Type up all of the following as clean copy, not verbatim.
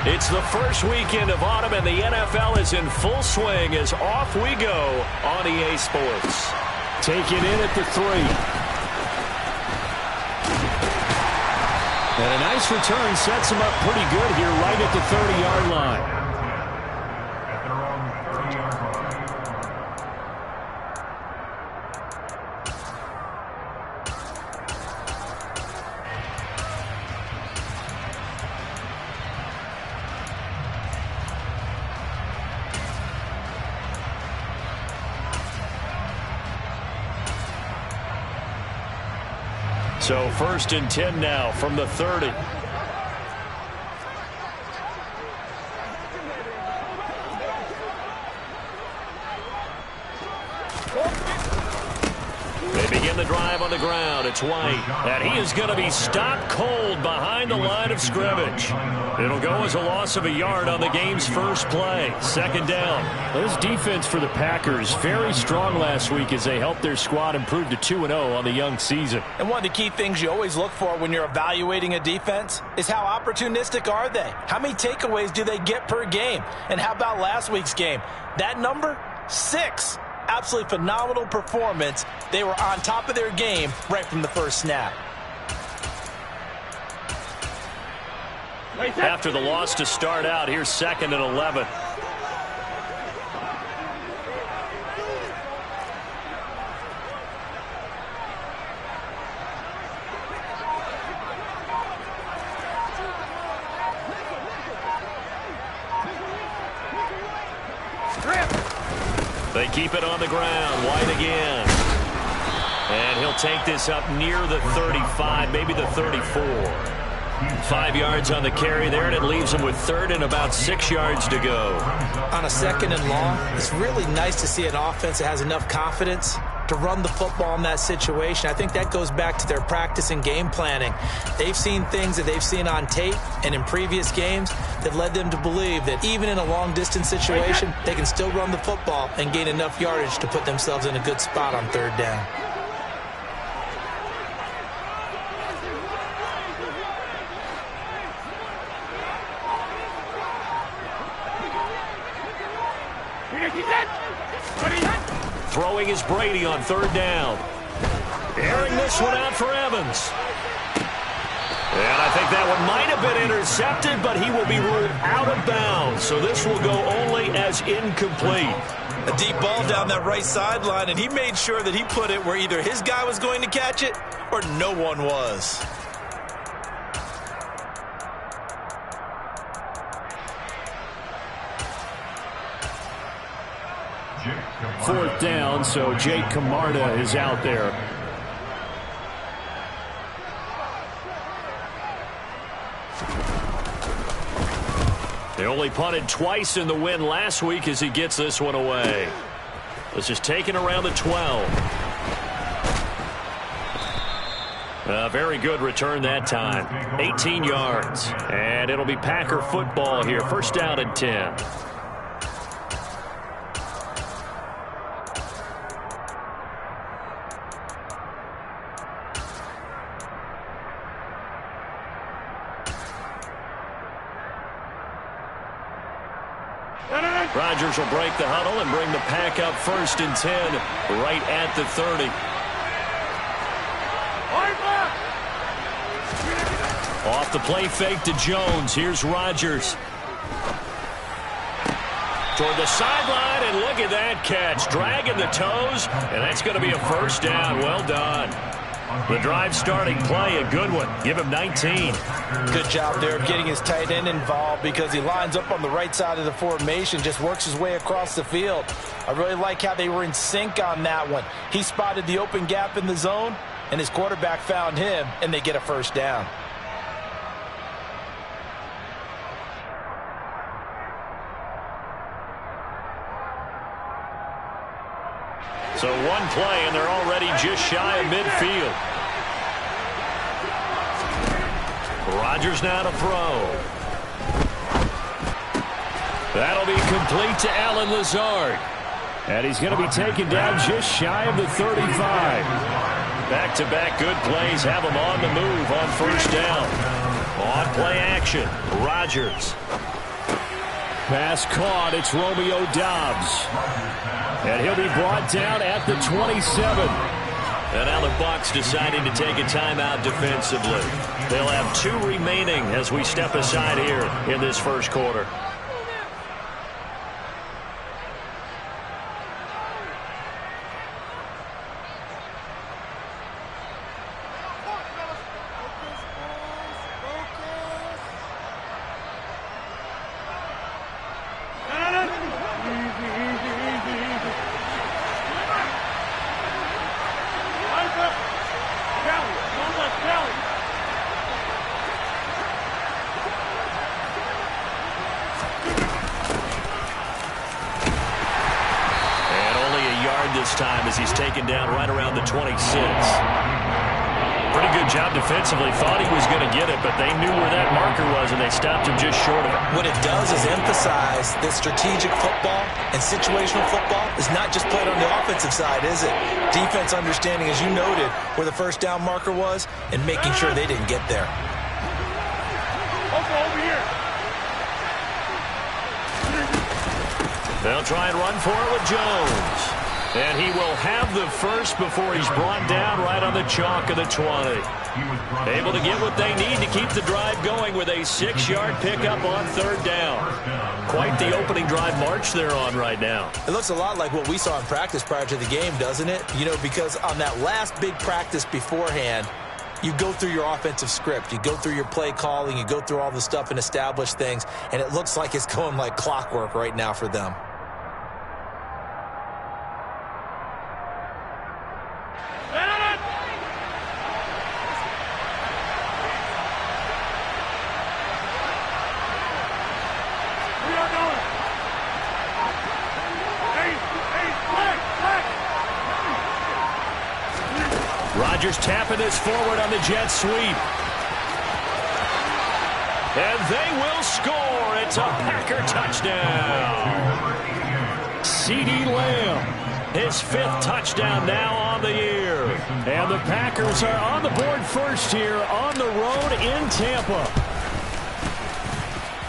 It's the first weekend of autumn, and the NFL is in full swing as off we go on EA Sports. Take it in at the 3. And a nice return sets him up pretty good here right at the 30-yard line. So 1st and 10 now from the 30. They begin the drive on the ground. It's White. And he is going to be stopped cold behind the line of scrimmage. It'll go as a loss of a yard on the game's first play. 2nd down. This defense for the Packers, very strong last week as they helped their squad improve to 2-0 on the young season. And one of the key things you always look for when you're evaluating a defense is how opportunistic are they? How many takeaways do they get per game? And how about last week's game? That number, 6. Absolutely phenomenal performance. They were on top of their game right from the first snap. After the loss to start out, here's 2nd and 11. They keep it on the ground. White again. And he'll take this up near the 35, maybe the 34. 5 yards on the carry there, and it leaves him with 3rd and about 6 yards to go. On a 2nd and long, it's really nice to see an offense that has enough confidence to run the football in that situation. I think that goes back to their practice and game planning. They've seen things that they've seen on tape and in previous games that led them to believe that even in a long-distance situation, they can still run the football and gain enough yardage to put themselves in a good spot on 3rd down. Throwing is Brady on 3rd down. Airing this one out for Evans. And I think that one might have been intercepted, but he will be ruled out of bounds. So this will go only as incomplete. A deep ball down that right sideline, and he made sure that he put it where either his guy was going to catch it or no one was. 4th down, so Jake Camarda is out there. They only punted twice in the win last week as he gets this one away. This is taken around the 12. A very good return that time. 18 yards. And it'll be Packer football here. 1st down and 10. Rodgers will break the huddle and bring the Pack up 1st and 10 right at the 30. Off the play fake to Jones. Here's Rodgers. Toward the sideline, and look at that catch. Dragging the toes, and that's going to be a 1st down. Well done. The drive starting play, a good one. Give him 19. Good job there of getting his tight end involved because he lines up on the right side of the formation, just works his way across the field. I really like how they were in sync on that one. He spotted the open gap in the zone, and his quarterback found him, and they get a 1st down. So one play, and they're already just shy of midfield. Rodgers now to throw. That'll be complete to Allen Lazard. And he's going to be taken down just shy of the 35. Back-to-back good plays have him on the move on 1st down. On play action, Rodgers. Pass caught. It's Romeo Doubs. And he'll be brought down at the 27. And now the Bucs deciding to take a timeout defensively. They'll have 2 remaining as we step aside here in this first quarter. This time as he's taken down right around the 26. Pretty good job defensively. Thought he was going to get it, but they knew where that marker was, and they stopped him just short of it. What it does is emphasize that strategic football and situational football is not just played on the offensive side, is it? Defense understanding, as you noted, where the first down marker was and making sure they didn't get there. Over here. They'll try and run for it with Jones. And he will have the first before he's brought down right on the chalk of the 20. Able to get what they need to keep the drive going with a 6-yard pickup on 3rd down. Quite the opening drive march they're on right now. It looks a lot like what we saw in practice prior to the game, doesn't it? You know, because on that last big practice beforehand, you go through your offensive script. You go through your play calling. You go through all the stuff and establish things. And it looks like it's going like clockwork right now for them. Rodgers tapping this forward on the jet sweep. And they will score. It's a Packer touchdown. CeeDee Lamb, his 5th touchdown now on the year. And the Packers are on the board first here on the road in Tampa.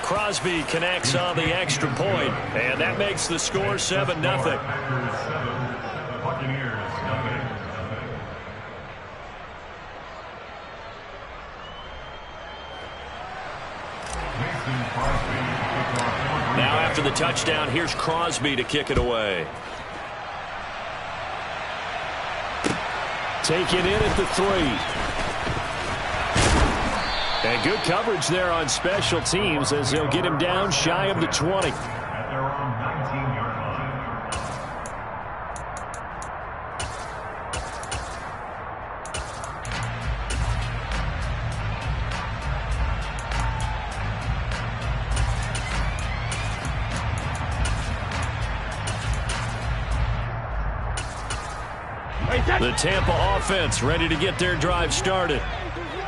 Crosby connects on the extra point, and that makes the score 7-0. Now after the touchdown, here's Crosby to kick it away. Take it in at the 3. And good coverage there on special teams as they'll get him down shy of the 20. At their own 19-yard line. The Tampa offense ready to get their drive started.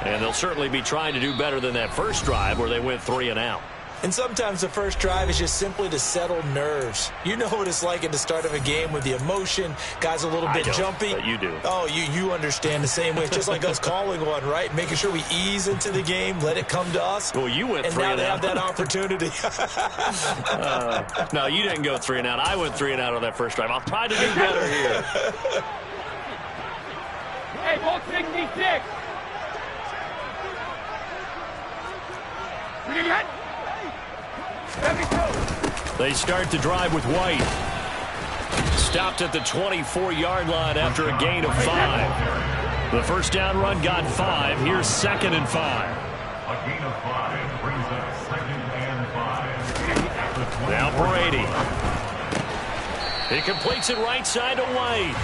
And they'll certainly be trying to do better than that first drive where they went 3 and out. And sometimes the first drive is just simply to settle nerves. You know what it's like at the start of a game with the emotion. Guys a little bit jumpy. But you do. Oh, you understand the same way. It's just like us calling one, right? Making sure we ease into the game, let it come to us. Well, you went 3 and out. And now they have that opportunity. No, you didn't go 3 and out. I went 3 and out on that first drive. I'll try to do better here. Hey, ball 66. They start the drive with White. Stopped at the 24-yard line after a gain of 5. The first down run got 5. Here's 2nd and 5. A gain of 5 brings us 2nd and 5. Now Brady. He completes it right side to White.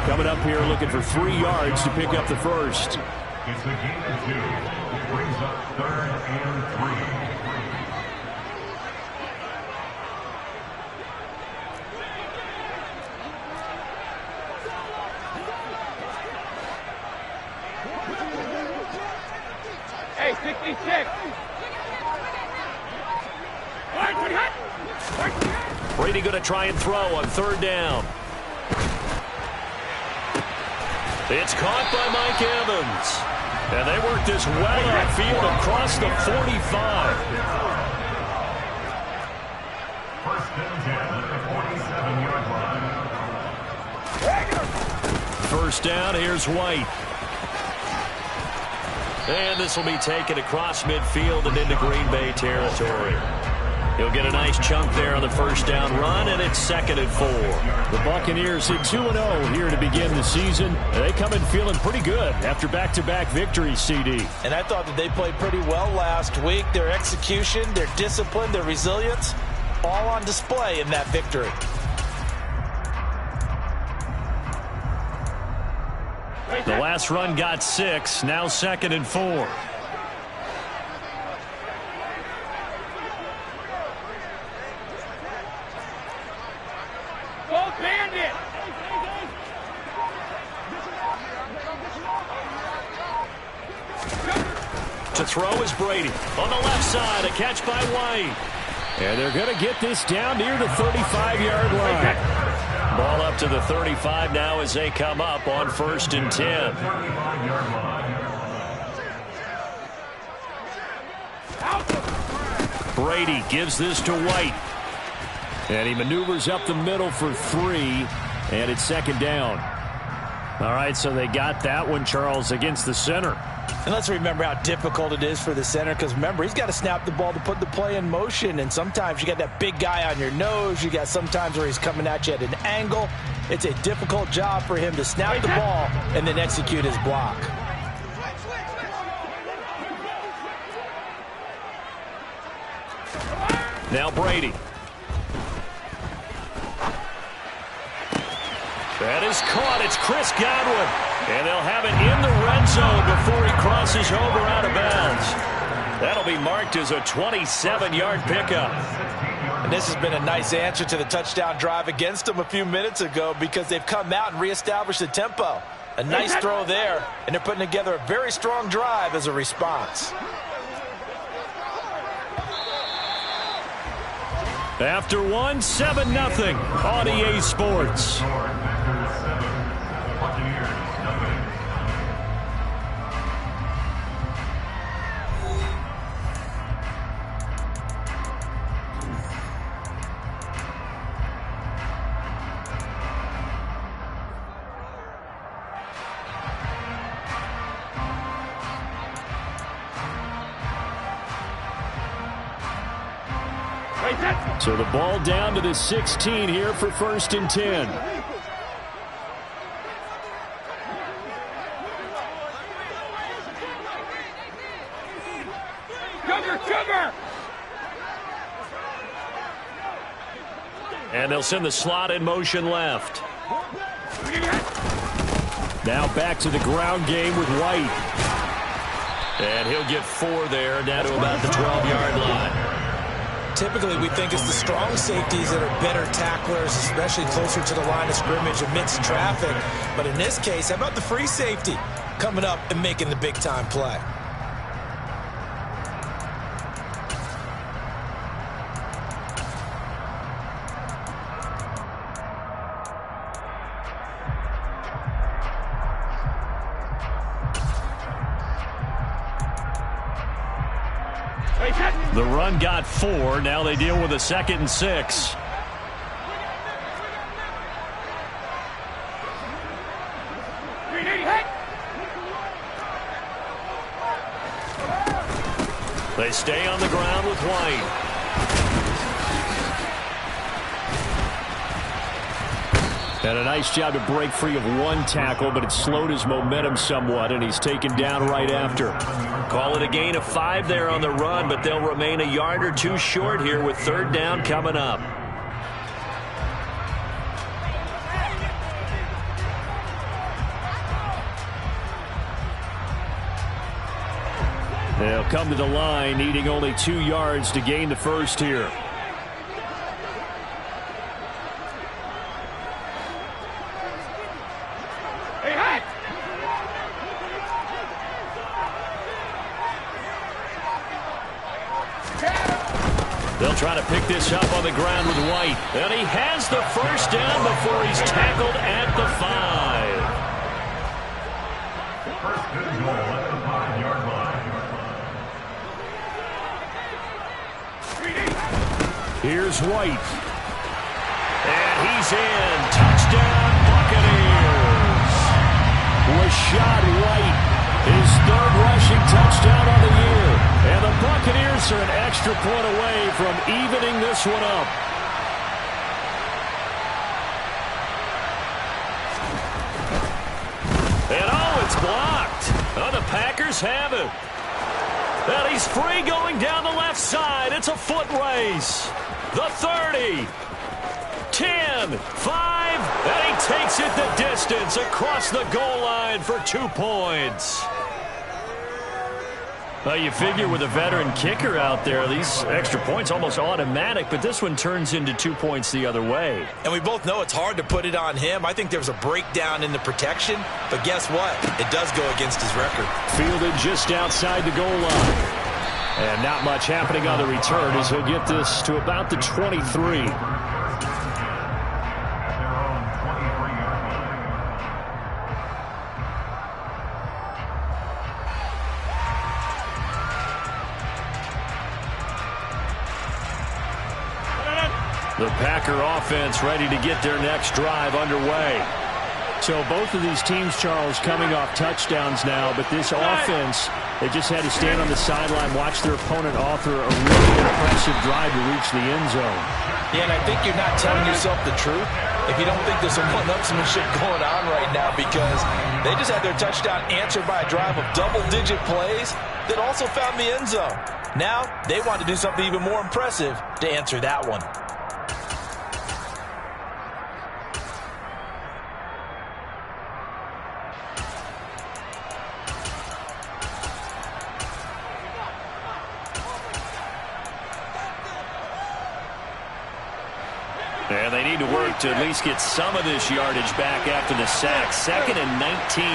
Coming up here looking for 3 yards to pick up the first. It's a gain of 2. It brings up 3rd and 3. Hey, 66. Brady going to try and throw on 3rd down. It's caught by Mike Evans. And they work this well upfield across the 45. first down. Here's White. And this will be taken across midfield and into Green Bay territory. He'll get a nice chunk there on the first down run, and it's 2nd and 4. The Buccaneers hit 2-0 here to begin the season. They come in feeling pretty good after back-to-back victories, CD. And I thought that they played pretty well last week. Their execution, their discipline, their resilience, all on display in that victory. The last run got 6. Now 2nd and 4. To throw is Brady. On the left side, a catch by White. And they're going to get this down near the 35-yard line. Ball up to the 35 now as they come up on 1st and 10. Brady gives this to White. And he maneuvers up the middle for 3, and it's 2nd down. All right, so they got that one, Charles, against the center. And let's remember how difficult it is for the center, because remember, he's got to snap the ball to put the play in motion, and sometimes you got that big guy on your nose. You got sometimes where he's coming at you at an angle. It's a difficult job for him to snap the ball and then execute his block. Now Brady. That is caught. It's Chris Godwin. And they'll have it in the red zone before he crosses over out of bounds. That'll be marked as a 27-yard pickup. And this has been a nice answer to the touchdown drive against them a few minutes ago, because they've come out and reestablished the tempo. A nice throw there, and they're putting together a very strong drive as a response. After one, 7-0 on EA Sports. So the ball down to the 16 here for 1st and 10. And they'll send the slot in motion left. Now back to the ground game with White. And he'll get 4 there, down to about the 12-yard line. Typically, we think it's the strong safeties that are better tacklers, especially closer to the line of scrimmage amidst traffic. But in this case, how about the free safety coming up and making the big-time play? The run got 4. Now they deal with a 2nd and 6. They stay on the ground with White. And a nice job to break free of one tackle, but it slowed his momentum somewhat, and he's taken down right after. Call it a gain of 5 there on the run, but they'll remain a yard or 2 short here with 3rd down coming up. They'll come to the line, needing only 2 yards to gain the first here. They'll try to pick this up on the ground with White. And he has the first down before he's tackled at the 5. First and goal at the 5-yard line. Here's White. And he's in. Touchdown, Buccaneers. Rachaad White, his third rushing touchdown on the year. And the Buccaneers are an extra point away from evening this one up. And oh, it's blocked. Oh, the Packers have it. And he's free going down the left side. It's a foot race. The 30. 10, 5, and he takes it the distance across the goal line for 2 points. Well, you figure with a veteran kicker out there, these extra points almost automatic, but this one turns into 2 points the other way. And we both know it's hard to put it on him. I think there was a breakdown in the protection, but guess what? It does go against his record. Fielded just outside the goal line. And not much happening on the return as he'll get this to about the 23. The Packer offense ready to get their next drive underway. So both of these teams, Charles, coming off touchdowns now, but this offense, they just had to stand on the sideline, watch their opponent author a really impressive drive to reach the end zone. Yeah, and I think you're not telling yourself the truth if you don't think there's some one-upsmanship going on right now, because they just had their touchdown answered by a drive of double-digit plays that also found the end zone. Now, they want to do something even more impressive to answer that one. And they need to work to at least get some of this yardage back after the sack. 2nd and 19.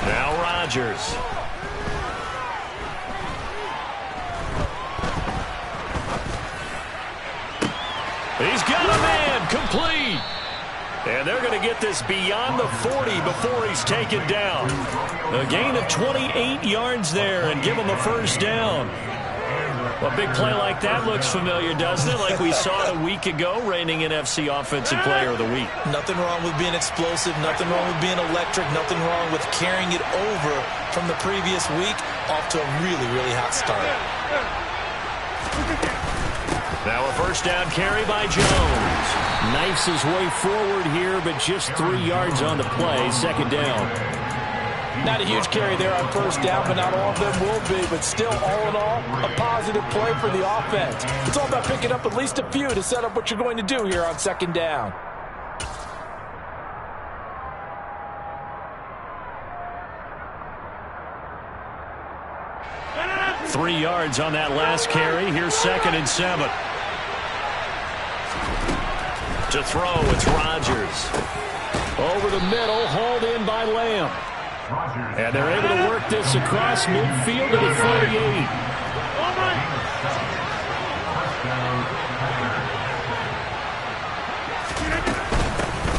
Now Rodgers. He's got a man, complete. And they're going to get this beyond the 40 before he's taken down. A gain of 28 yards there and give him a first down. A big play like that looks familiar, doesn't it? Like we saw it a week ago, reigning NFC Offensive Player of the Week. Nothing wrong with being explosive. Nothing wrong with being electric. Nothing wrong with carrying it over from the previous week off to a really, really hot start. Now a first down carry by Jones. Knifes his way forward here, but just 3 yards on the play. 2nd down. Not a huge carry there on first down, but not all of them will be. But still, all in all, a positive play for the offense. It's all about picking up at least a few to set up what you're going to do here on 2nd down. Three yards on that last carry. Here's 2nd and 7. To throw, it's Rodgers. Over the middle, hauled in by Lamb. And they're able to work this across midfield to the 48.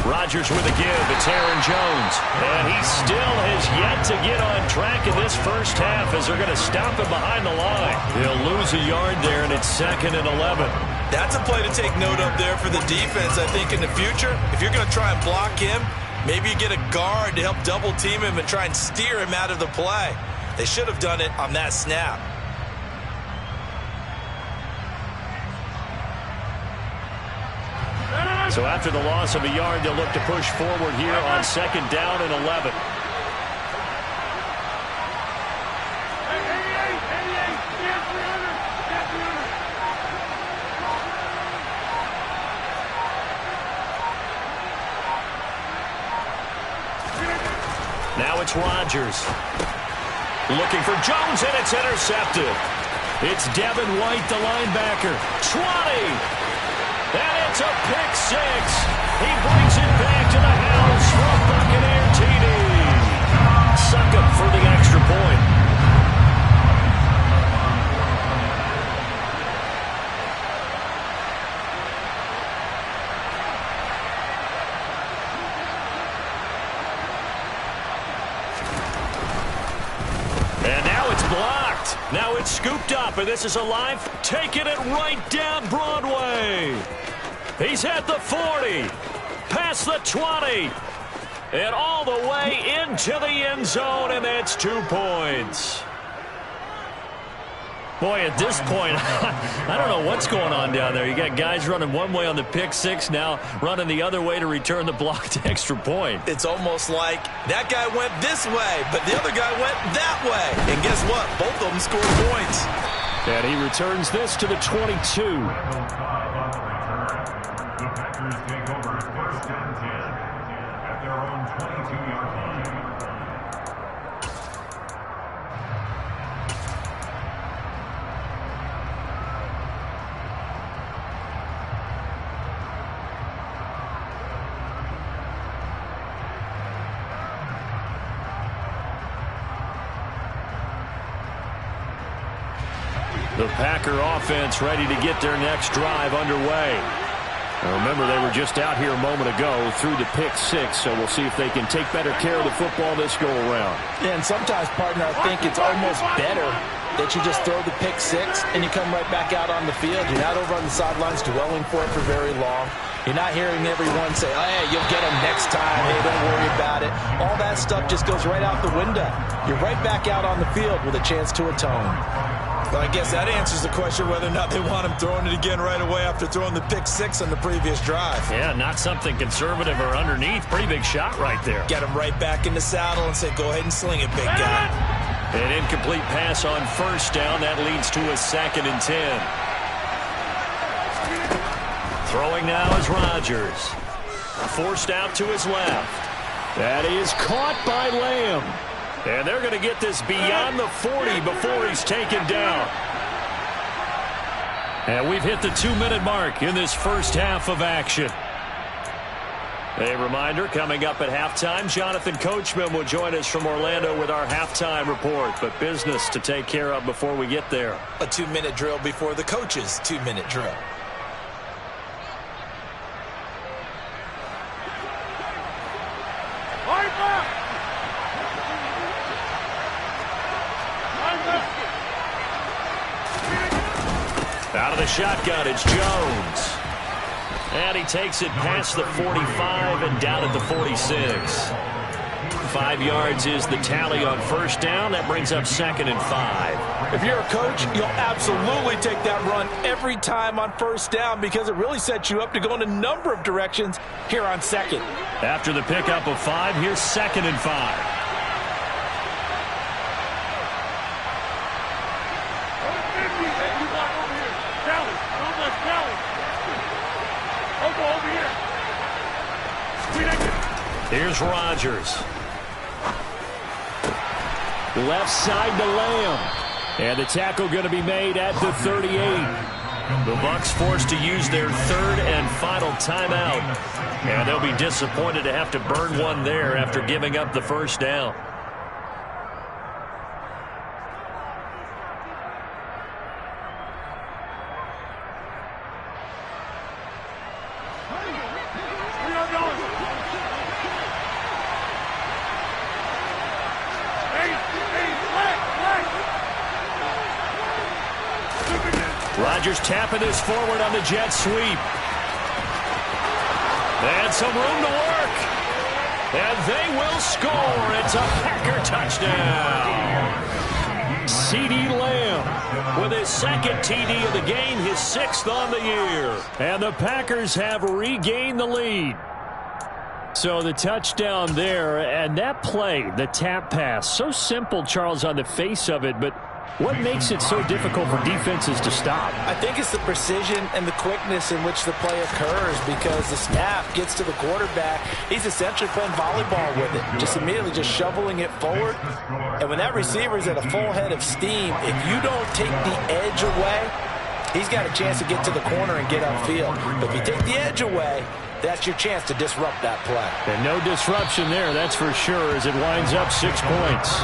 Rodgers with a give. It's Aaron Jones. And he still has yet to get on track in this first half as they're going to stop him behind the line. He'll lose a yard there, and it's 2nd and 11. That's a play to take note of there for the defense, I think, in the future. If you're going to try and block him, maybe you get a guard to help double team him and try and steer him out of the play. They should have done it on that snap. So after the loss of a yard, they'll look to push forward here on 2nd down and 11. Now it's Rodgers. Looking for Jones, and it's intercepted. It's Devin White, the linebacker. 20. And it's a pick six. He brings it back to the house for a Buccaneer TD. Succop for the extra point. And now it's blocked. Now it's scooped up, and this is Alive taking it right down Broadway. He's at the 40, past the 20, and all the way into the end zone, and that's 2 points. Boy, at this point, I don't know what's going on down there. You got guys running one way on the pick six, now running the other way to return the blocked extra point. It's almost like that guy went this way, but the other guy went that way. And guess what? Both of them scored points. And he returns this to the 22. The Packers take over first and 10 at their own 22-yard line. The Packer offense ready to get their next drive underway. Now remember, they were just out here a moment ago through the pick six, so we'll see if they can take better care of the football this go-around. Yeah, and sometimes, partner, I think it's almost better that you just throw the pick six and you come right back out on the field. You're not over on the sidelines dwelling for it for very long. You're not hearing everyone say, oh, hey, you'll get them next time. Hey, don't worry about it. All that stuff just goes right out the window. You're right back out on the field with a chance to atone. Well, I guess that answers the question whether or not they want him throwing it again right away after throwing the pick six on the previous drive. Yeah, not something conservative or underneath. Pretty big shot right there. Get him right back in the saddle and say, go ahead and sling it, big guy. An incomplete pass on first down. That leads to a 2nd and 10. Throwing now is Rodgers. Forced out to his left. That is caught by Lamb. And they're going to get this beyond the 40 before he's taken down. And we've hit the 2-minute mark in this first half of action. A reminder, coming up at halftime, Jonathan Coachman will join us from Orlando with our halftime report. But business to take care of before we get there. A 2-minute drill before the coach's 2-minute drill. Out of the shotgun, it's Jones. And he takes it past the 45 and down at the 46. 5 yards is the tally on first down. That brings up 2nd and 5. If you're a coach, you'll absolutely take that run every time on first down because it really sets you up to go in a number of directions here on second. After the pickup of 5, here's 2nd and 5. Here's Rodgers. Left side to Lamb. And the tackle going to be made at the 38. The Bucs forced to use their 3rd and final timeout. And they'll be disappointed to have to burn one there after giving up the first down. Rodgers tapping this forward on the jet sweep. And some room to work. And they will score. It's a Packer touchdown. CeeDee Lamb with his 2nd TD of the game, his 6th on the year. And the Packers have regained the lead. So the touchdown there, and that play, the tap pass, so simple, Charles, on the face of it, but what makes it so difficult for defenses to stop? I think it's the precision and the quickness in which the play occurs because the snap gets to the quarterback. He's essentially playing volleyball with it, just immediately just shoveling it forward. And when that receiver's at a full head of steam, if you don't take the edge away, he's got a chance to get to the corner and get upfield. But if you take the edge away, that's your chance to disrupt that play. And no disruption there, that's for sure, as it winds up 6 points.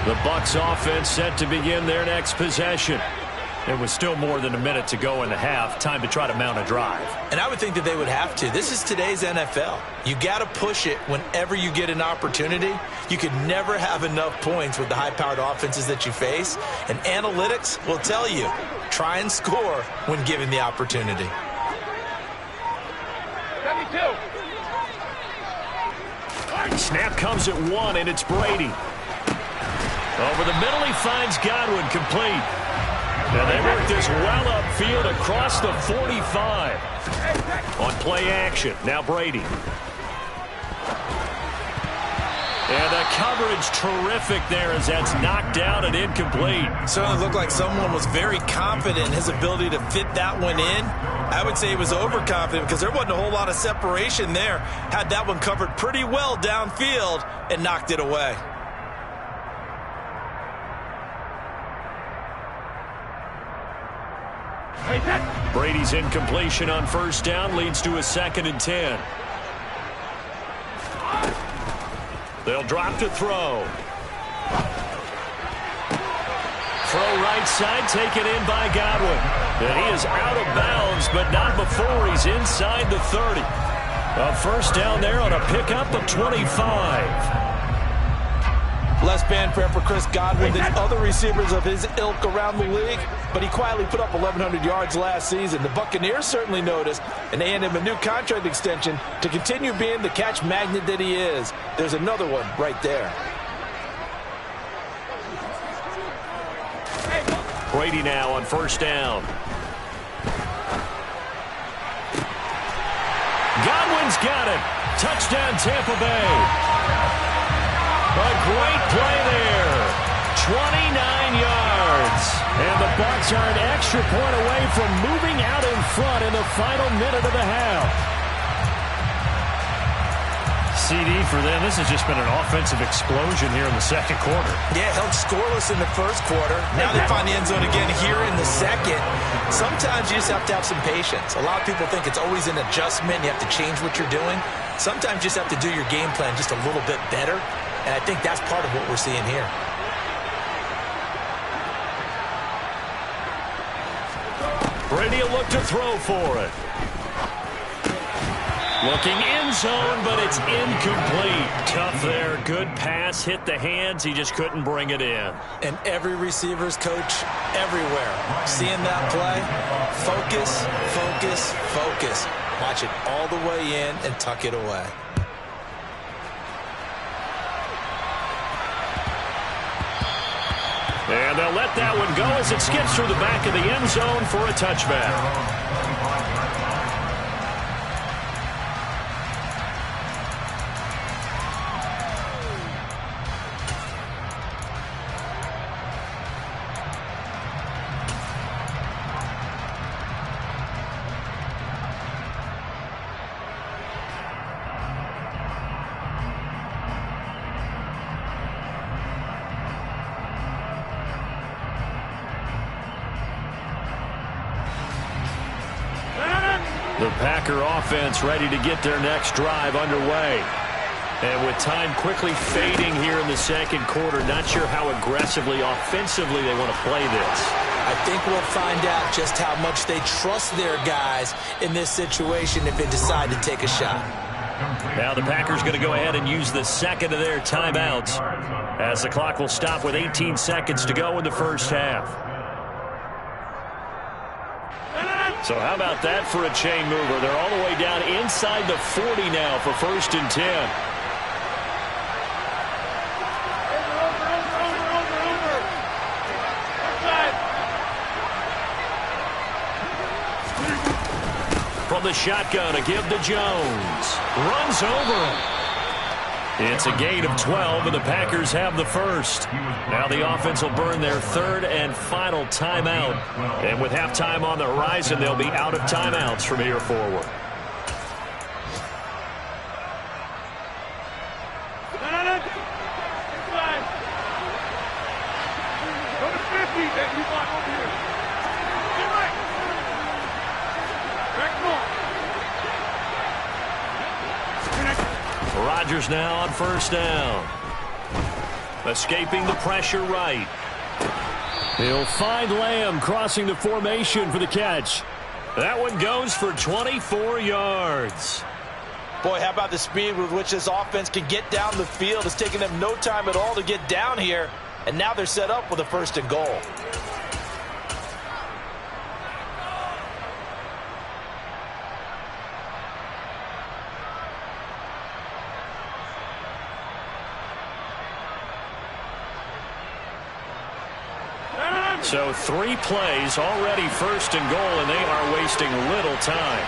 The Bucs offense set to begin their next possession. It was still more than a minute to go in the half. Time to try to mount a drive. And I would think that they would have to. This is today's NFL. You got to push it whenever you get an opportunity. You could never have enough points with the high-powered offenses that you face. And analytics will tell you, try and score when given the opportunity. 72. Snap comes at 1, and it's Brady. Over the middle, he finds Godwin, complete. And they work this well upfield across the 45. On play action, now Brady. And the coverage terrific there as that's knocked down and incomplete. Certainly looked like someone was very confident in his ability to fit that one in. I would say he was overconfident because there wasn't a whole lot of separation there. Had that one covered pretty well downfield and knocked it away. Brady's incompletion on first down leads to a 2nd and 10. They'll drop to throw. Throw right side, taken in by Godwin. And he is out of bounds, but not before he's inside the 30. A first down there on a pickup of 25. Less fanfare for Chris Godwin than other receivers of his ilk around the league, but he quietly put up 1,100 yards last season. The Buccaneers certainly noticed, and they handed him a new contract extension to continue being the catch magnet that he is. There's another one right there. Brady now on first down. Godwin's got it. Touchdown, Tampa Bay. A great play there. 29 yards. And the Bucs are an extra point away from moving out in front in the final minute of the half. CD for them. This has just been an offensive explosion here in the second quarter. Yeah, held scoreless in the first quarter. Now they find the end zone again here in the second. Sometimes you just have to have some patience. A lot of people think it's always an adjustment. You have to change what you're doing. Sometimes you just have to do your game plan just a little bit better. And I think that's part of what we're seeing here. Brady will look to throw for it. Looking end zone, but it's incomplete. Tough there. Good pass. Hit the hands. He just couldn't bring it in. And every receiver's coach everywhere. Seeing that play, focus, focus, focus. Watch it all the way in and tuck it away. And they'll let that one go as it skips through the back of the end zone for a touchback. The Packer offense ready to get their next drive underway. And with time quickly fading here in the second quarter, not sure how aggressively, offensively they want to play this. I think we'll find out just how much they trust their guys in this situation if they decide to take a shot. Now the Packers going to go ahead and use the second of their timeouts as the clock will stop with 18 seconds to go in the first half. So how about that for a chain mover? They're all the way down inside the 40 now for 1st and 10. From the shotgun, a give to Jones. Runs over him. It's a gain of 12, and the Packers have the first. Now the offense will burn their third and final timeout. And with halftime on the horizon, they'll be out of timeouts from here forward. Rodgers now on first down. Escaping the pressure right. He'll find Lamb crossing the formation for the catch. That one goes for 24 yards. Boy, how about the speed with which this offense can get down the field? It's taking them no time at all to get down here, and now they're set up with a 1st and goal. So 3 plays, already 1st and goal, and they are wasting little time.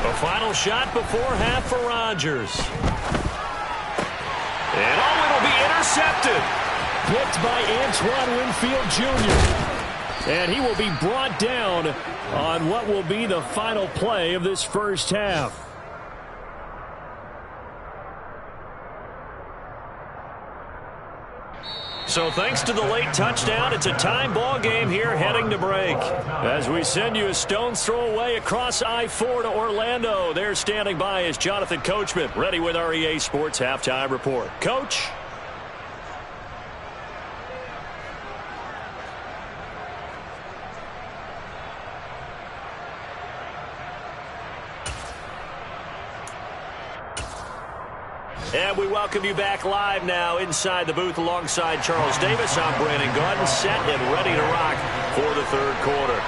A final shot before half for Rodgers. And it'll be intercepted. Picked by Antoine Winfield Jr. And he will be brought down on what will be the final play of this first half. So thanks to the late touchdown, it's a time ball game here heading to break. As we send you a stone's throw away across I-4 to Orlando. There standing by is Jonathan Coachman, ready with our EA Sports Halftime Report. Coach? And we welcome you back live now inside the booth alongside Charles Davis. I'm Brandon Gaudin, set and ready to rock for the 3rd quarter.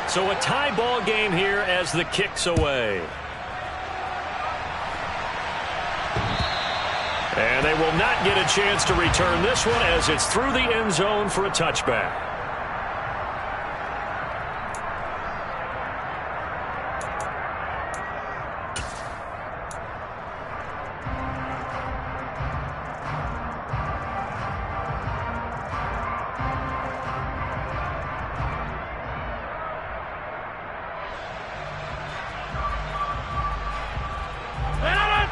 So a tie ball game here as the kick's away. And they will not get a chance to return this one as it's through the end zone for a touchback.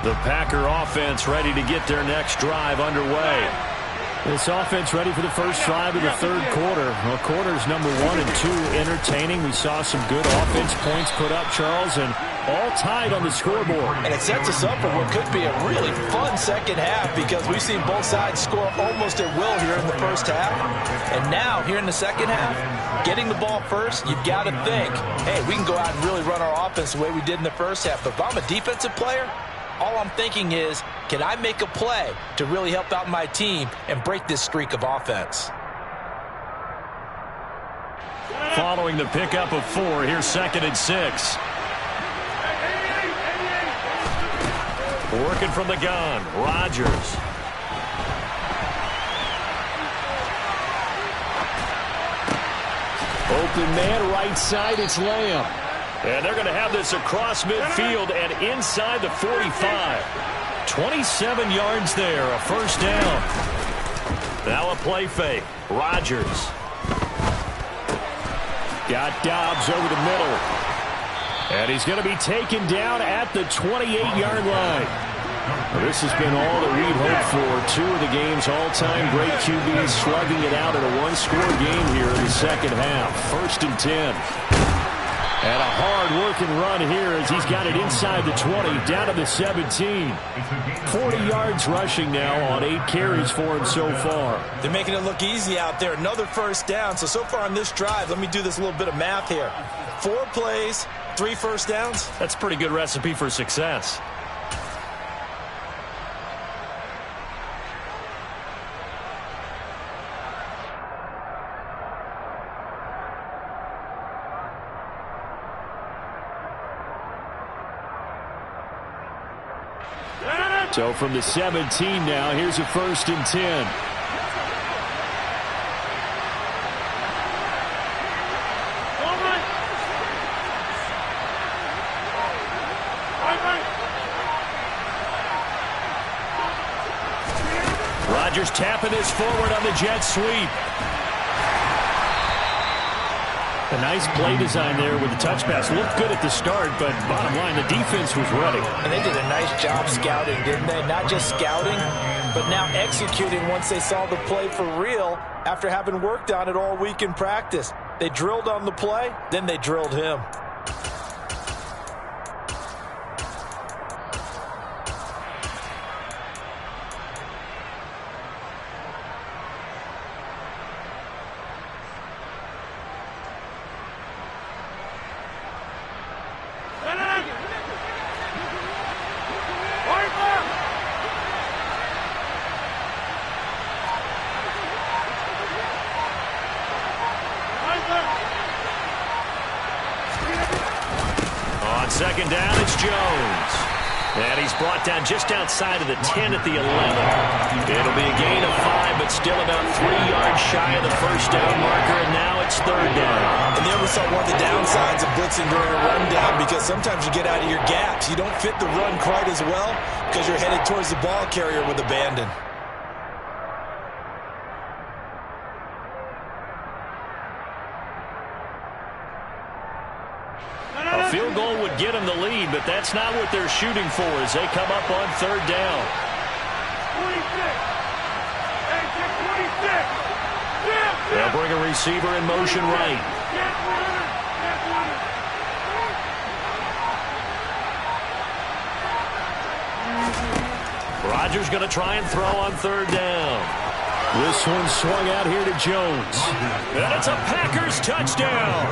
The Packer offense ready to get their next drive underway. This offense ready for the first drive of the 3rd quarter. Well, quarters number 1 and 2 entertaining. We saw some good offense points put up, Charles, and all tied on the scoreboard. And it sets us up for what could be a really fun second half because we've seen both sides score almost at will here in the first half. And now, here in the second half, getting the ball first, you've got to think, hey, we can go out and really run our offense the way we did in the first half. But if I'm a defensive player, all I'm thinking is, can I make a play to really help out my team and break this streak of offense? Following the pickup of 4, here's 2nd and 6. Working from the gun, Rodgers. Open man, right side, it's Lamb. And they're going to have this across midfield and inside the 45. 27 yards there, a 1st down. Now a play fake. Rodgers. Got Dobbs over the middle. And he's going to be taken down at the 28-yard line. This has been all that we'd hoped for. 2 of the game's all-time great QBs slugging it out in a 1-score game here in the second half. 1st and 10. And a hard-working run here as he's got it inside the 20, down to the 17. 40 yards rushing now on 8 carries for him so far. They're making it look easy out there. Another 1st down. So far on this drive, let me do this little bit of math here. 4 plays, 3 1st downs. That's a pretty good recipe for success. So from the 17 now, here's a 1st and 10. Rodgers tapping this forward on the jet sweep. A nice play design there with the touch pass. Looked good at the start, but bottom line, the defense was ready. And they did a nice job scouting, didn't they? Not just scouting, but now executing once they saw the play for real after having worked on it all week in practice. They drilled on the play, then they drilled him. second down, it's Jones. And he's brought down just outside of the 10 at the 11. It'll be a gain of 5, but still about 3 yards shy of the first down marker, and now it's third down. And there we saw one of the downsides of blitzing during a rundown, because sometimes you get out of your gaps. You don't fit the run quite as well because you're headed towards the ball carrier with abandon. A field goal would get them the lead, but that's not what they're shooting for as they come up on third down. 26. They'll bring a receiver in motion right. Rodgers going to try and throw on third down. This one swung out here to Jones. And it's a Packers touchdown.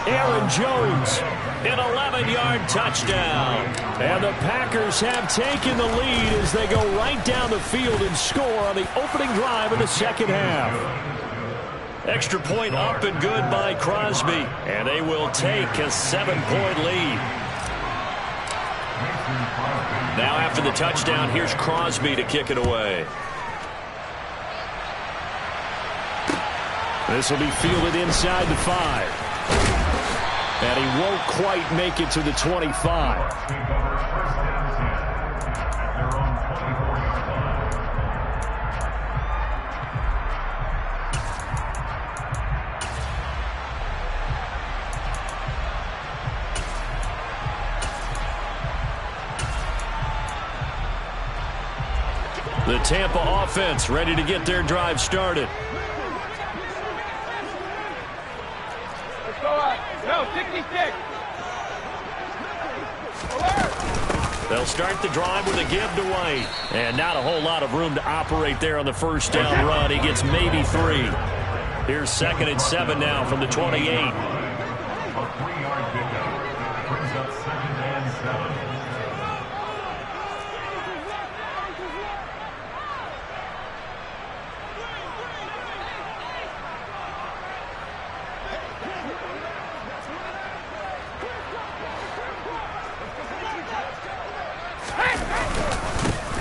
Aaron Jones, an 11-yard touchdown. And the Packers have taken the lead as they go right down the field and score on the opening drive of the second half. Extra point up and good by Crosby. And they will take a 7-point lead. Now after the touchdown, here's Crosby to kick it away. This will be fielded inside the 5. And he won't quite make it to the 25. The Tampa offense ready to get their drive started. No, 66. They'll start the drive with a give to White. And not a whole lot of room to operate there on the first down run. He gets maybe 3. Here's 2nd and 7 now from the 28. A 3-yard pickup brings up 2nd and 7.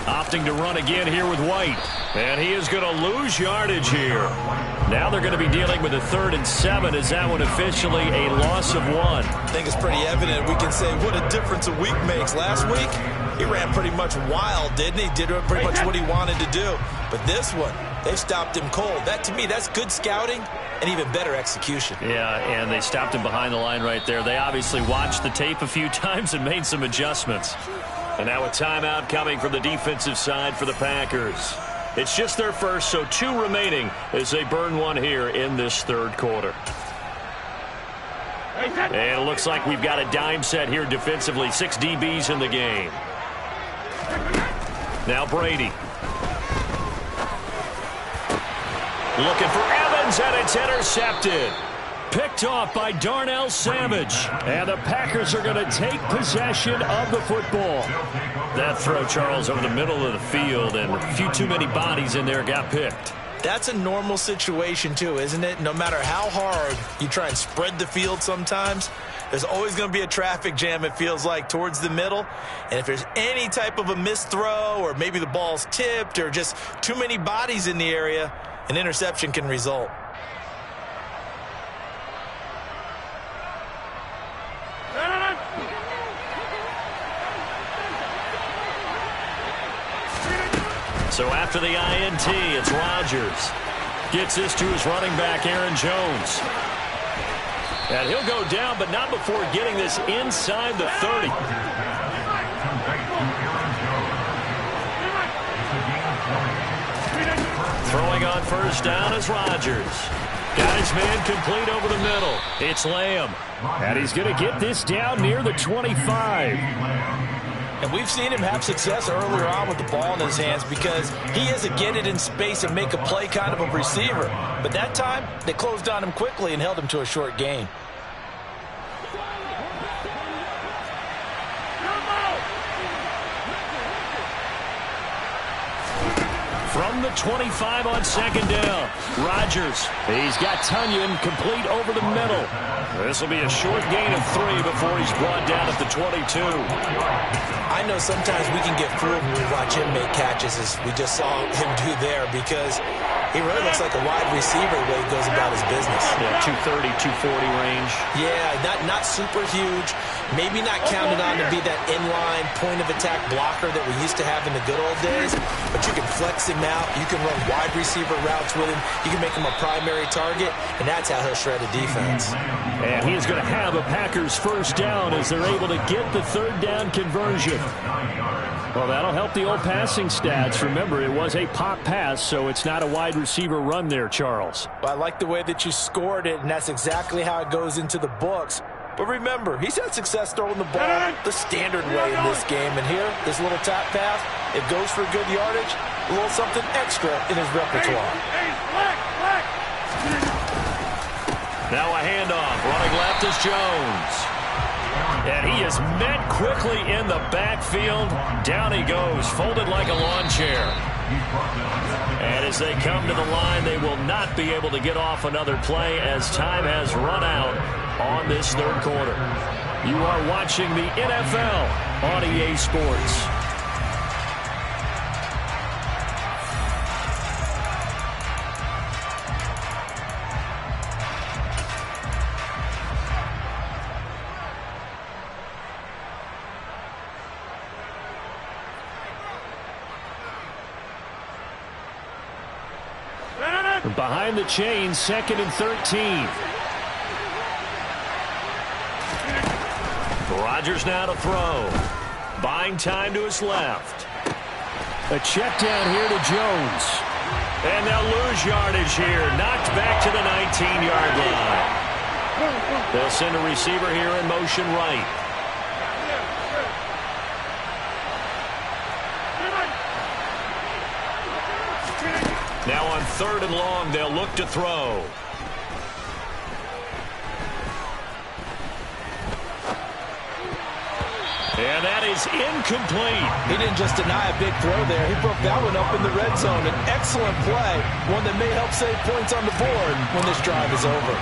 Opting to run again here with White. And he is going to lose yardage here. Now they're going to be dealing with a 3rd and 7. Is that one officially a loss of 1? I think it's pretty evident. We can say what a difference a week makes. Last week, he ran pretty much wild, didn't he? Did pretty much what he wanted to do. But this one, they stopped him cold. That, to me, that's good scouting and even better execution. Yeah, and they stopped him behind the line right there. They obviously watched the tape a few times and made some adjustments. And now a timeout coming from the defensive side for the Packers. It's just their first, so 2 remaining as they burn one here in this third quarter. And it looks like we've got a dime set here defensively. 6 DBs in the game. Now Brady. Looking for Evans, and it's intercepted. Picked off by Darnell Savage. And the Packers are going to take possession of the football. That throw, Charles, over the middle of the field, and a few too many bodies in there got picked. That's a normal situation, too, isn't it? No matter how hard you try and spread the field sometimes, there's always going to be a traffic jam, it feels like, towards the middle. And if there's any type of a missed throw, or maybe the ball's tipped, or just too many bodies in the area, an interception can result. So after the INT, it's Rodgers. Gets this to his running back, Aaron Jones. And he'll go down, but not before getting this inside the 30. Throwing on first down is Rodgers. Got his man complete over the middle. It's Lamb. And he's going to get this down near the 25. And we've seen him have success earlier on with the ball in his hands because he is a get it in space and make a play kind of a receiver. But that time, they closed on him quickly and held him to a short gain. From the 25 on second down. Rodgers. He's got Tunyon complete over the middle. This will be a short gain of 3 before he's brought down at the 22. I know sometimes we can get fooled when we watch him make catches, as we just saw him do there, because he really looks like a wide receiver the way he goes about his business. Yeah, 230, 240 range. Yeah, not super huge. Maybe not counted on to be that inline point-of-attack blocker that we used to have in the good old days, but you can flex him out. You can run wide receiver routes with him. You can make him a primary target, and that's how he'll shred a defense. And he is going to have a Packers first down as they're able to get the third down conversion. Well, that'll help the old passing stats. Remember, it was a pop pass, so it's not a wide receiver run there, Charles. Well, I like the way that you scored it, and that's exactly how it goes into the books. But remember, he's had success throwing the ball the standard way in this game. And here, this little tap pass, it goes for good yardage, a little something extra in his repertoire. Now a handoff. Running left is Jones. And he is met quickly in the backfield. Down he goes, folded like a lawn chair. And as they come to the line, they will not be able to get off another play as time has run out on this third quarter. You are watching the NFL on EA Sports. Behind the chains, 2nd and 13. Rodgers now to throw. Buying time to his left. A check down here to Jones. And they'll lose yardage here. Knocked back to the 19-yard line. They'll send a receiver here in motion right. Now on 3rd and long, they'll look to throw. And that is incomplete. He didn't just deny a big throw there. He broke that one up in the red zone. An excellent play, one that may help save points on the board when this drive is over.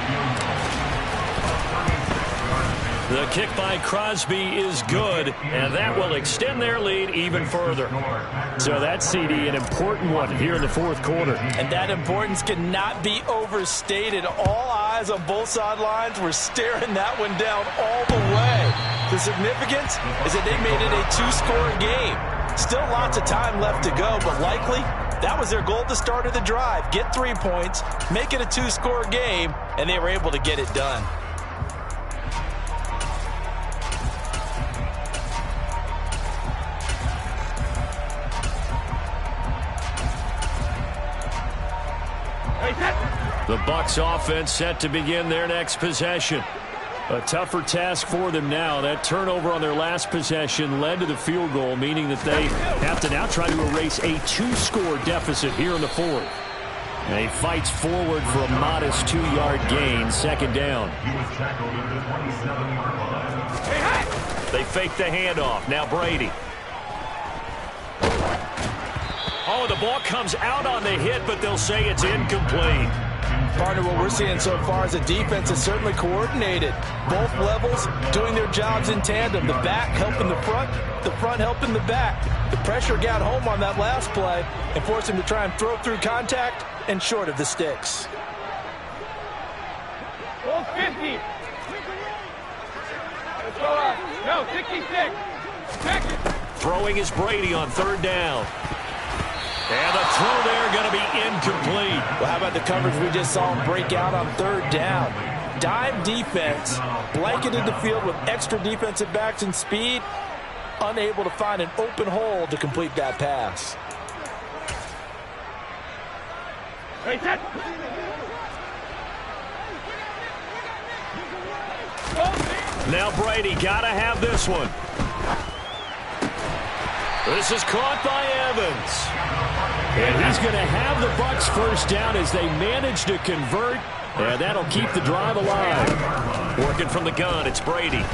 The kick by Crosby is good, and that will extend their lead even further. So that's, CD, an important one here in the 4th quarter. And that importance cannot be overstated. All eyes on both sidelines were staring that one down all the way. The significance is that they made it a 2-score game. Still lots of time left to go, but likely that was their goal at the start of the drive. Get 3 points, make it a 2-score game, and they were able to get it done. The Bucs offense set to begin their next possession. A tougher task for them now. That turnover on their last possession led to the field goal, meaning that they have to now try to erase a 2-score deficit here in the 4th. And he fights forward for a modest 2-yard gain, 2nd down. They fake the handoff. Now Brady. Oh, the ball comes out on the hit, but they'll say it's incomplete. Partner, what we're seeing so far is a defense is certainly coordinated. Both levels doing their jobs in tandem. The back helping the front helping the back. The pressure got home on that last play and forced him to try and throw through contact and short of the sticks. 50. Let's go up. No, 66. Throwing is Brady on 3rd down. And the throw there going to be incomplete. Well, how about the coverage we just saw him break out on 3rd down? Dime defense, blanketed the field with extra defensive backs and speed, unable to find an open hole to complete that pass. Hey, set. Now Brady got to have this one. This is caught by Evans. And he's going to have the Bucs first down as they manage to convert. And that'll keep the drive alive. Working from the gun, it's Brady.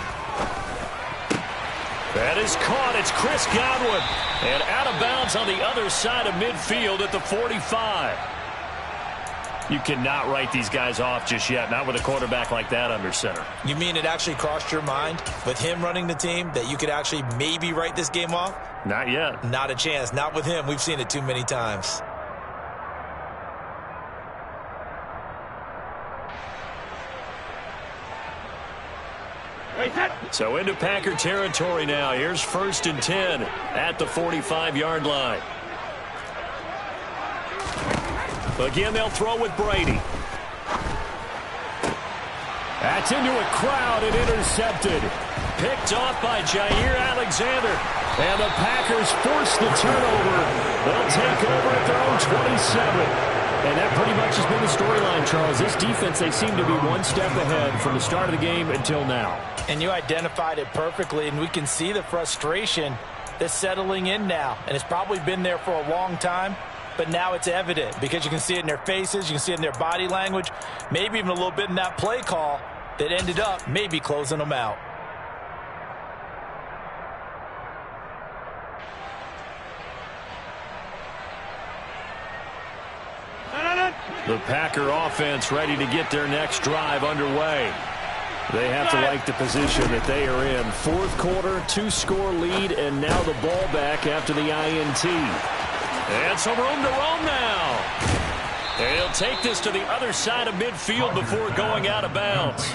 That is caught. It's Chris Godwin. And out of bounds on the other side of midfield at the 45. You cannot write these guys off just yet, not with a quarterback like that under center. You mean it actually crossed your mind with him running the team that you could actually maybe write this game off? Not yet. Not a chance. Not with him. We've seen it too many times. So into Packer territory now. Here's 1st and 10 at the 45-yard line. Again, they'll throw with Brady. That's into a crowd and intercepted. Picked off by Jair Alexander. And the Packers force the turnover. They'll take over at their own 27. And that pretty much has been the storyline, Charles. This defense, they seem to be one step ahead from the start of the game until now. And you identified it perfectly, and we can see the frustration that's settling in now. And it's probably been there for a long time, but now it's evident because you can see it in their faces, you can see it in their body language, maybe even a little bit in that play call that ended up maybe closing them out. The Packer offense ready to get their next drive underway. They have to like the position that they are in. 4th quarter, 2-score lead, and now the ball back after the INT. And some room to roam now. And he'll take this to the other side of midfield before going out of bounds.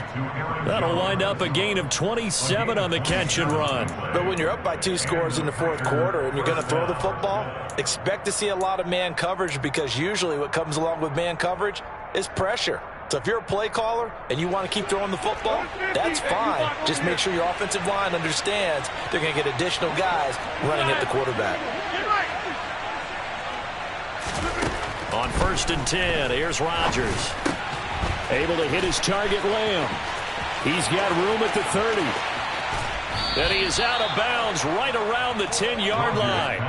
That'll wind up a gain of 27 on the catch and run. But when you're up by 2 scores in the 4th quarter and you're going to throw the football, expect to see a lot of man coverage because usually what comes along with man coverage is pressure. So if you're a play caller and you want to keep throwing the football, that's fine. Just make sure your offensive line understands they're going to get additional guys running at the quarterback. On 1st and 10, here's Rodgers. Able to hit his target, Lamb. He's got room at the 30. And he is out of bounds right around the 10-yard line.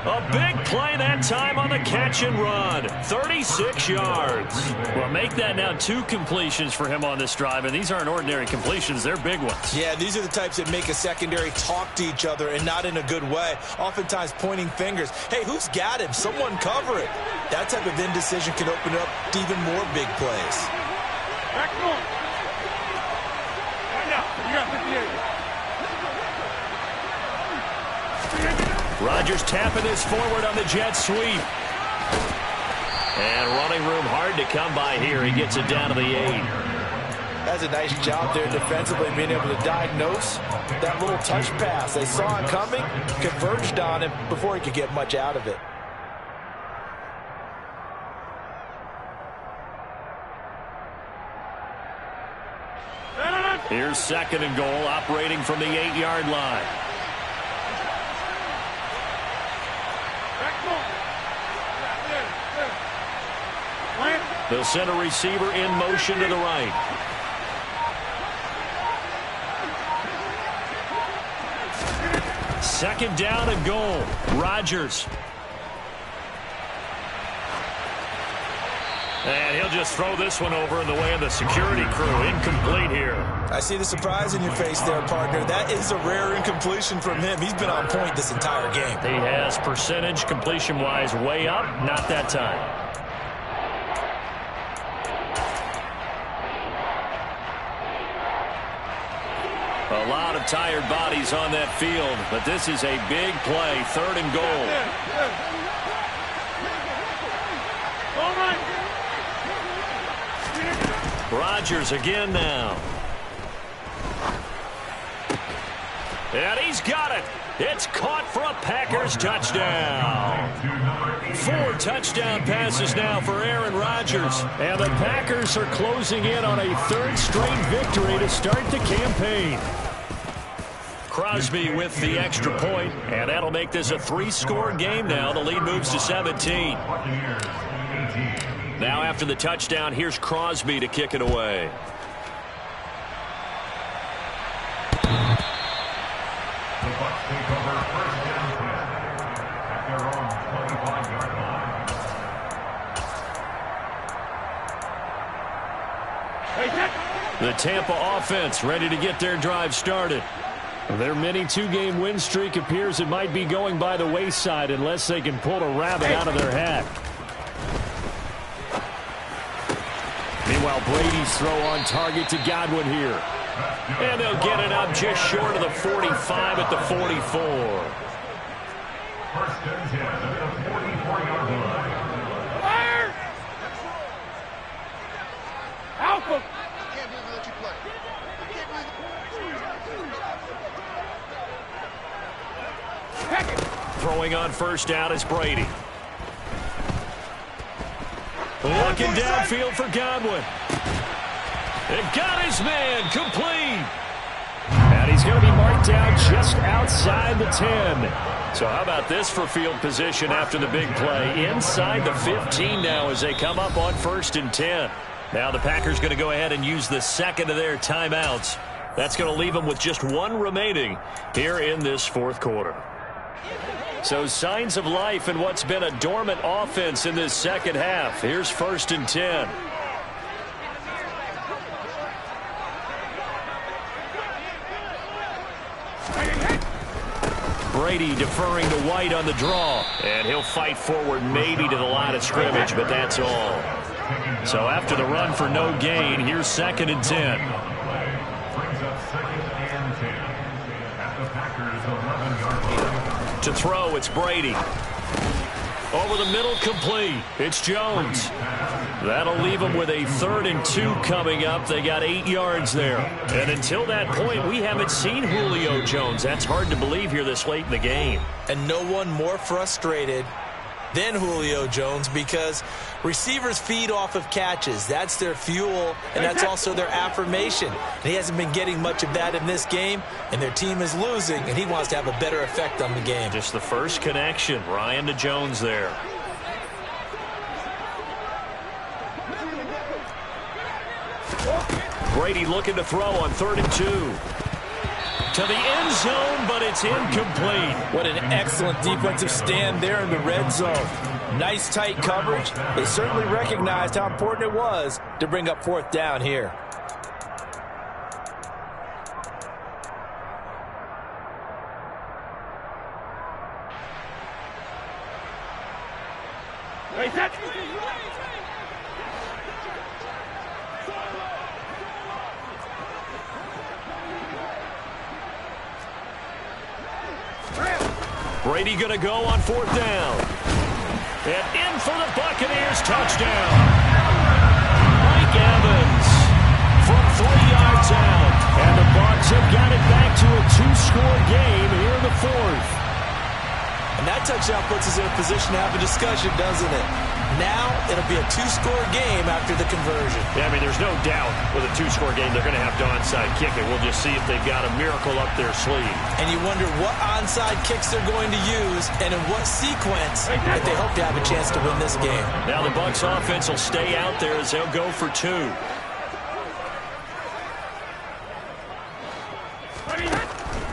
A big play that time on the catch and run. 36 yards. Well, make that now 2 completions for him on this drive, and these aren't ordinary completions. They're big ones. Yeah, these are the types that make a secondary talk to each other and not in a good way. Oftentimes pointing fingers. Hey, who's got him? Someone cover it. That type of indecision can open up to even more big plays. Back on. Right now. You got 58. Rodgers tapping this forward on the jet sweep. And running room hard to come by here. He gets it down to the 8. That's a nice job there defensively, being able to diagnose that little touch pass. They saw it coming, converged on him before he could get much out of it. Here's 2nd and goal, operating from the 8-yard line. They'll send a receiver in motion to the right. Second down and goal. Rodgers. And he'll just throw this one over in the way of the security crew. Incomplete here. I see the surprise in your face there, partner. That is a rare incompletion from him. He's been on point this entire game. He has percentage completion-wise way up. Not that time. A lot of tired bodies on that field, but this is a big play. 3rd and goal. Rodgers again now. And he's got it. It's caught for a Packers touchdown. 4 touchdown passes now for Aaron Rodgers. And the Packers are closing in on a 3rd straight victory to start the campaign. Crosby with the extra point, and that'll make this a 3-score game now. The lead moves to 17. Now after the touchdown, here's Crosby to kick it away. The Bucs take over 1st and 10 at their own 25-yard line. The Tampa offense ready to get their drive started. Their mini two-game win streak appears it might be going by the wayside unless they can pull a rabbit out of their hat. Meanwhile, Brady's throw on target to Godwin here. And they'll get it up just short of the 45 at the 44. First and 10 at the 44-yard line. Fire! Alpha! Can't believe we let you play. I can't believe Heck it! Throwing on first down is Brady. Looking downfield for Godwin. It got his man complete. And he's going to be marked down just outside the 10. So how about this for field position after the big play? Inside the 15 now as they come up on first and 10. Now the Packers going to go ahead and use the second of their timeouts. That's going to leave them with just one remaining here in this fourth quarter. So signs of life in what's been a dormant offense in this second half. Here's first and 10. Brady deferring to White on the draw. And he'll fight forward maybe to the line of scrimmage, but that's all. So after the run for no gain, here's second and 10. Brings up second and 10 at the Packers' 11-yard line. To throw, it's Brady. Over the middle, complete. It's Jones. That'll leave them with a 3rd and 2 coming up. They got 8 yards there. And until that point, we haven't seen Julio Jones. That's hard to believe here this late in the game. And no one more frustrated than Julio Jones because receivers feed off of catches. That's their fuel, and that's also their affirmation. And he hasn't been getting much of that in this game, and their team is losing, and he wants to have a better effect on the game. Just the first connection, Ryan to Jones there. Brady looking to throw on 3rd and 2. To the end zone, but it's incomplete. What an excellent defensive stand there in the red zone. Nice tight coverage. They certainly recognized how important it was to bring up 4th down here. Hey, set! Brady going to go on 4th down. And in for the Buccaneers, touchdown. Mike Evans from 3 yards out. And the Bucs have got it back to a 2-score game here in the 4th. And that touchdown puts us in a position to have a discussion, doesn't it? Now it'll be a 2-score game after the conversion. Yeah, I mean, there's no doubt with a 2-score game they're going to have to onside kick it. We'll just see if they've got a miracle up their sleeve. And you wonder what onside kicks they're going to use and in what sequence if they hope to have a chance to win this game. Now the Bucs offense will stay out there as they'll go for 2.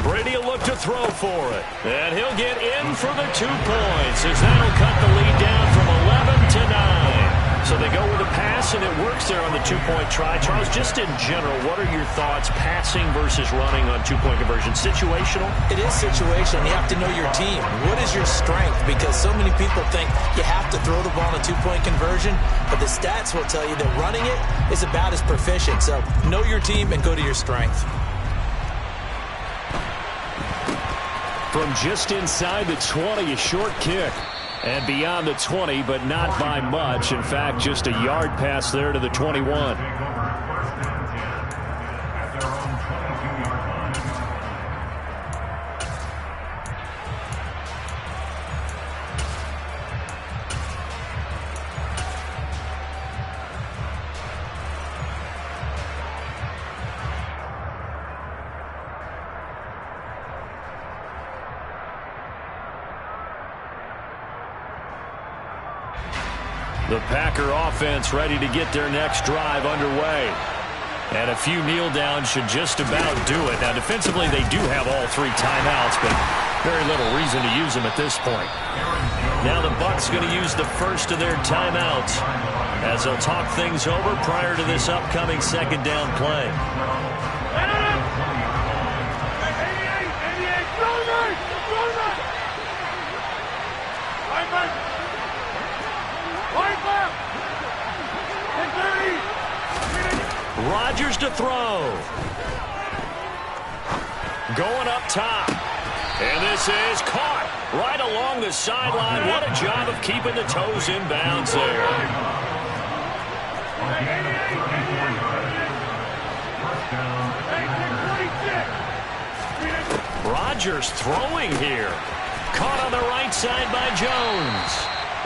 Brady will look to throw for it. And he'll get in for the 2 points as that'll cut the lead down from 11 to 9. So they go with a pass, and it works there on the 2-point try. Charles, just in general, what are your thoughts passing versus running on 2-point conversion? Situational? It is situational. You have to know your team. What is your strength? Because so many people think you have to throw the ball on a 2-point conversion, but the stats will tell you that running it is about as proficient. So know your team and go to your strength. From just inside the 20, a short kick. And beyond the 20, but not by much. In fact, just a yard pass there to the 21. The Packer offense ready to get their next drive underway. And a few kneel downs should just about do it. Now, defensively, they do have all 3 timeouts, but very little reason to use them at this point. Now the Bucs going to use the first of their timeouts as they'll talk things over prior to this upcoming 2nd down play. Rodgers to throw. Going up top. And this is caught right along the sideline. What a job of keeping the toes in bounds there. Rodgers throwing here. Caught on the right side by Jones.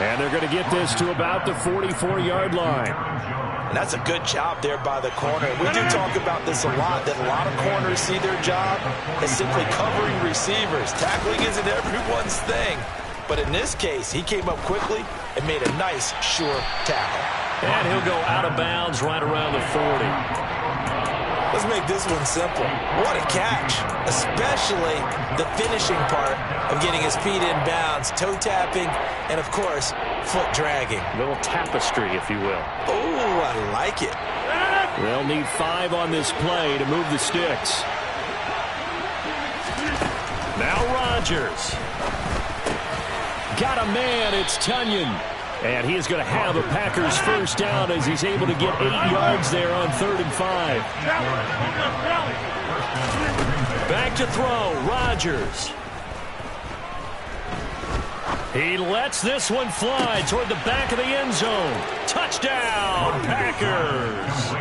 And they're going to get this to about the 44-yard line. And that's a good job there by the corner. We do talk about this a lot, that a lot of corners see their job as simply covering receivers. Tackling isn't everyone's thing. But in this case, he came up quickly and made a nice, sure tackle. And he'll go out of bounds right around the 40. Let's make this one simple. What a catch, especially the finishing part of getting his feet in bounds, toe tapping, and, of course, foot dragging. A little tapestry, if you will. Oh, I like it. They'll need 5 on this play to move the sticks. Now Rodgers. Got a man, it's Tunyon. And he is going to have a Packers first down as he's able to get 8 yards there on 3rd and 5. Back to throw, Rodgers. He lets this one fly toward the back of the end zone. Touchdown, Packers.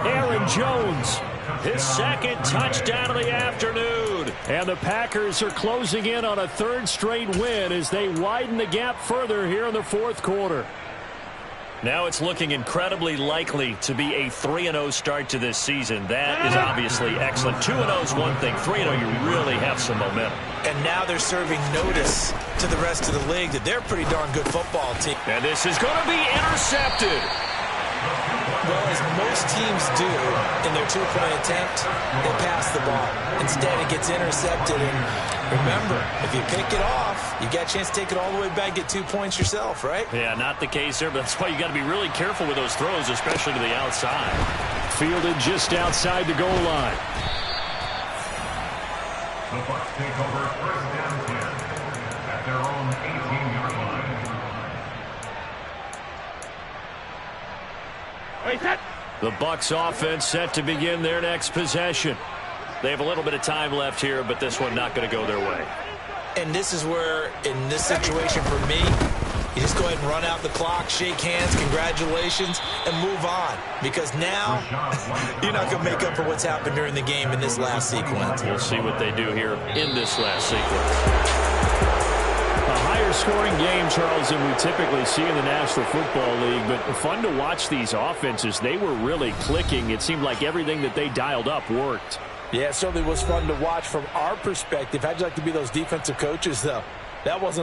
Aaron Jones, his second touchdown of the afternoon. And the Packers are closing in on a 3rd straight win as they widen the gap further here in the 4th quarter. Now it's looking incredibly likely to be a 3-0 start to this season. That is obviously excellent. 2-0 is one thing. 3-0, you really have some momentum. And now they're serving notice to the rest of the league that they're a pretty darn good football team. And this is going to be intercepted. Well, as most teams do in their two-point attempt, they pass the ball. Instead, it gets intercepted. And remember, if you pick it off, you got a chance to take it all the way back, get 2 points yourself, right? Yeah, not the case there, but that's why you got to be really careful with those throws, especially to the outside. Fielded just outside the goal line. The Bucs take over 1st down 10 at their own 18-yard line. The Bucs offense set to begin their next possession. They have a little bit of time left here, but this one not going to go their way. And this is where, in this situation for me, you just go ahead and run out the clock, shake hands, congratulations, and move on. Because now, you're not going to make up for what's happened during the game in this last sequence. We'll see what they do here in this last sequence. A higher scoring game, Charles, than we typically see in the National Football League, but fun to watch these offenses. They were really clicking. It seemed like everything that they dialed up worked. Yeah, it certainly was fun to watch from our perspective. How'd you like to be those defensive coaches, though? That wasn't a